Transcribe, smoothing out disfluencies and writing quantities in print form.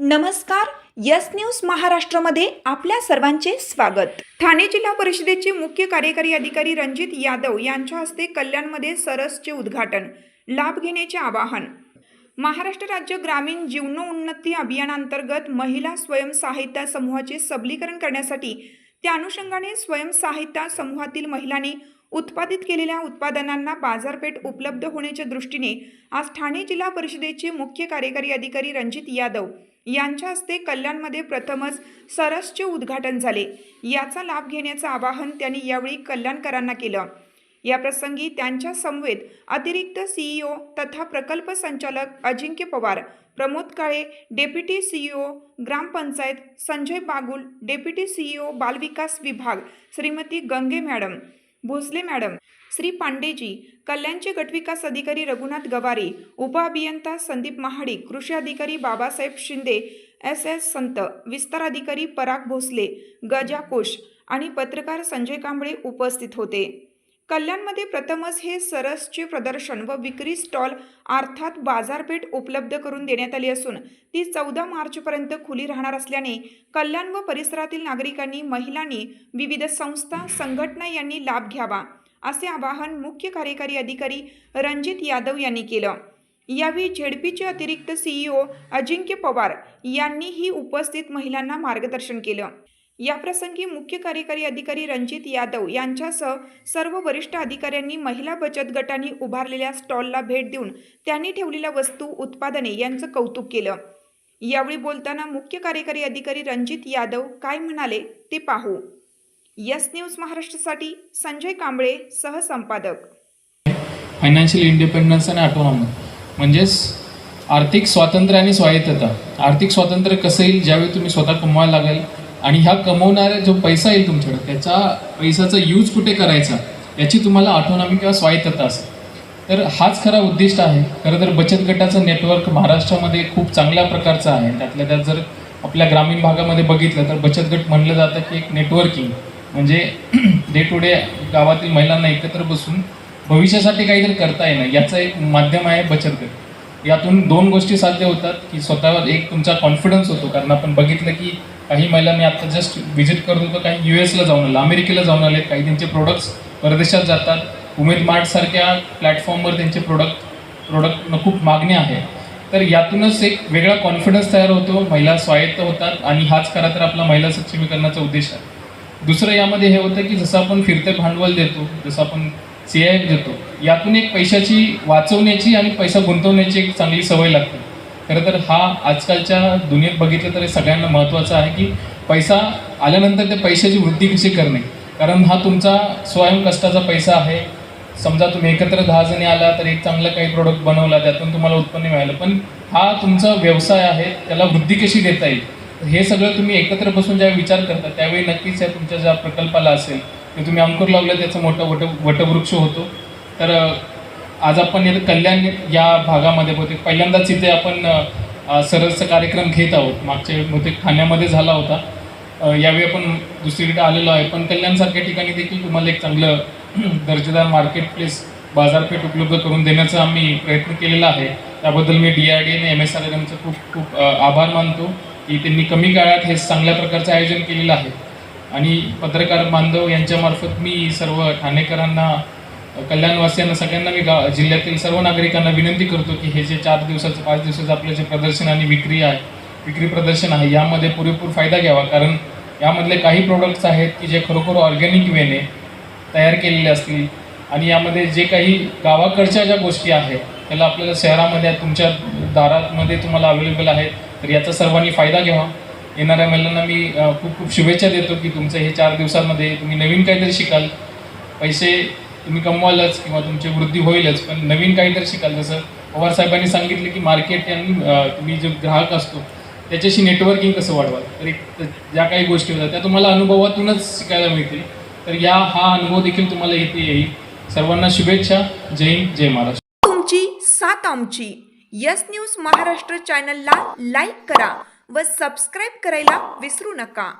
नमस्कार. Yes news महाराष्ट्रामध्ये आपल्या सर्वांचे स्वागत. ठाणे जिल्हा परिषदेचे मुख्य कार्यकारी अधिकारी रणजित यादव यांच्या हस्ते कल्याणमध्ये सरसचे उद्घाटन. लाभ घेण्याचे आवाहन. महाराष्ट्र राज्य ग्रामीण जीवनोन्नती अभियानांतर्गत महिला स्वयंसहायता समूहाचे सबलीकरण करण्यासाठी त्या अनुषंगाने स्वयंसहायता समूहातील महिलांनी उत्पादित केलेल्या उत्पादनांना बाजारपेठ उपलब्ध होण्याच्या दृष्टीने आज ठाणे जिल्हा परिषदेचे मुख्य कार्यकारी अधिकारी रणजित यादव यांच्या हस्ते कल्याणमध्ये प्रथमच सरसचे उद्घाटन झाले. याचा लाभ घेण्याचं आवाहन त्यांनी यावेळी कल्याणकरांना केलं. या प्रसंगी त्यांच्या समवेत अतिरिक्त सीईओ तथा प्रकल्प संचालक अजिंक्य पवार, प्रमोद काळे, डेप्युटी सीईओ ग्रामपंचायत संजय बागुल, डेप्युटी सीईओ बालविकास विभाग श्रीमती गंगे मॅडम, भोसले मॅडम, श्री पांडेजी, कल्याणचे गटविकास अधिकारी रघुनाथ गवारी, उपअभियंता संदीप महाडिक, कृषी अधिकारी बाबासाहेब शिंदे, SS संत, विस्तार अधिकारी पराग भोसले, गजा कोश आणि पत्रकार संजय कांबळे उपस्थित होते. कल्याणमध्ये प्रथमच हे सरसचे प्रदर्शन व विक्री स्टॉल अर्थात बाजारपेठ उपलब्ध करून देण्यात आली असून ती 14 मार्चपर्यंत खुली राहणार असल्याने कल्याण व परिसरातील नागरिकांनी, महिलांनी, विविध संस्था, संघटना यांनी लाभ घ्यावा असे आवाहन मुख्य कार्यकारी अधिकारी रणजित यादव यांनी केलं. यावेळी झेडपीचे अतिरिक्त सीईओ अजिंक्य पवार यांनीही उपस्थित महिलांना मार्गदर्शन केलं. या प्रसंगी मुख्य कार्यकारी अधिकारी रणजित यादव यांच्यासह सर्व वरिष्ठ अधिकाऱ्यांनी महिला बचत गटांनी उभारलेल्या स्टॉलला भेट देऊन त्यांनी ठेवलेल्या वस्तू, उत्पादने यांचं कौतुक केलं. यावेळी बोलताना मुख्य कार्यकारी अधिकारी रणजित यादव काय म्हणाले ते पाहू. यस न्यूज महाराष्ट्रासाठी संजय कांबळे, सहसंपादक. फायनान्शियल इंडिपेंडन्स आणि ऑटोनॉमी म्हणजेच आर्थिक स्वातंत्र्य आणि स्वायत्तता. आर्थिक स्वातंत्र्य कसं येईल? ज्यावेळी तुम्ही स्वतः कमवायला लागेल आणि ह्या कमवणारा जो पैसा येईल तुमच्याकडे, त्याचा पैशाचा यूज कुठे करायचा याची तुम्हाला ऑटोनॉमी किंवा स्वायत्तता असेल. तर हाच खरा उद्दिष्ट आहे. खरं तर बचत गटाचं नेटवर्क महाराष्ट्रामध्ये खूप चांगल्या प्रकारचं आहे. त्यातल्या त्यात जर आपल्या ग्रामीण भागामध्ये बघितलं तर बचत गट म्हणलं जातं की एक नेटवर्किंग, म्हणजे डे टू डे गावातील महिलांना एकत्र बसून भविष्यासाठी काहीतरी करता येणं याचं एक माध्यम आहे बचत गट. यातून दोन गोष्टी साध्य होतात की स्वतःवर एक तुमचा कॉन्फिडन्स होतो, कारण आपण बघितलं की काही महिला, मी आता जस्ट व्हिजिट करत होतो, काही US ला जाऊन आले, अमेरिकेला जाऊन आले, काही त्यांचे प्रोडक्ट्स परदेशात जातात. उमेद मार्टसारख्या प्लॅटफॉर्मवर त्यांचे प्रोडक्ट खूप मागणी आहे. तर यातूनच एक वेगळा कॉन्फिडन्स तयार होतो, महिला स्वायत्त होतात आणि हाच खरा तर आपला महिला सक्षमीकरणाचा उद्देश आहे. दुसरं यामध्ये हे होतं की जसं आपण फिरते भांडवल देतो, जसं आपण CIF देतो, यातून एक पैशाची वाचवण्याची आणि पैसा गुंतवण्याची एक चांगली सवय लागते. खरं तर हा आजकालच्या दुनियेत बघितलं तर सगळ्यांना महत्त्वाचं आहे की पैसा आल्यानंतर त्या पैशाची वृद्धी कशी करणे, कारण हा तुमचा स्वयं कष्टाचा पैसा आहे. समजा तुम्ही एकत्र 10 जणी आला तर एक चांगला काही प्रोडक्ट बनवला, त्यातून तुम्हाला उत्पन्न मिळालं, पण हा तुमचा व्यवसाय आहे, त्याला वृद्धी कशी देता येईल हे सगळं तुम्ही एकत्र बसून ज्यावेळी विचार करता त्यावेळी नक्कीच या तुमच्या ज्या प्रकल्पाला असेल ते तुम्ही अंकुर लावलं त्याचं मोठं वटवृक्ष होतो. तर आज आपण येथे कल्याण या भागामध्ये बहुतेक पहिल्यांदाच इथे आपण सरसचा कार्यक्रम घेत आहोत. मागच्या बहुतेक ठाण्यामध्ये झाला होता, यावेळी आपण दुसरीकडे आलेलो आहे. पण कल्याणसारख्या ठिकाणी देखील तुम्हाला एक चांगलं दर्जेदार मार्केट प्लेस, बाजारपेठ उपलब्ध करून देण्याचा आम्ही प्रयत्न केलेला आहे. त्याबद्दल मी DRDA आणि MSRMचं खूप आभार मानतो की त्यांनी कमी काळात हे चांगल्या प्रकारचं आयोजन केलेलं आहे. आणि पत्रकार बांधव यांच्यामार्फत मी सर्व ठाणेकरांना, कल्याणवासियांना, सगळ्यांना, मी जिल्ह्यातील सर्व नागरिकांना विनंती करतो की हे जे 4 दिवसाचं 5 दिवसाचं आपलं जे प्रदर्शन आणि विक्री प्रदर्शन आहे यामध्ये पुरेपूर फायदा घ्यावा, कारण यामधले काही प्रोडक्ट्स आहेत की जे खरोखर ऑर्गॅनिक वेने तयार केलेले असतील आणि यामध्ये जे काही गावाकडच्या ज्या गोष्टी आहेत त्याला आपल्याला शहरामध्ये तुमच्या दारामध्ये तुम्हाला अवेलेबल आहेत. तर याचा सर्वांनी फायदा घ्यावा. येणाऱ्या महिलांना मी खूप शुभेच्छा देतो की तुमचं हे 4 दिवसांमध्ये तुम्ही नवीन काहीतरी शिकाल. पैसे तुम्ही कमवालच किंवा तुमची वृद्धी होईलच, पण नवीन काहीतरी शिकाल. जसं पवार साहेबांनी सांगितलं की मार्केट आणि तुम्ही जो ग्राहक असतो त्याच्याशी नेटवर्किंग कसं वाढवाल, तर ज्या काही गोष्टी होतात त्या तुम्हाला अनुभवातूनच शिकायला मिळतील. तर हा अनुभव देखील तुम्हाला इथे येईल. सर्वांना शुभेच्छा. जय हिंद, जय महाराष्ट्र. तुमची साथ आमची. यस न्यूज महाराष्ट्र चॅनलला लाईक करा व सबस्क्राईब करायला विसरू नका.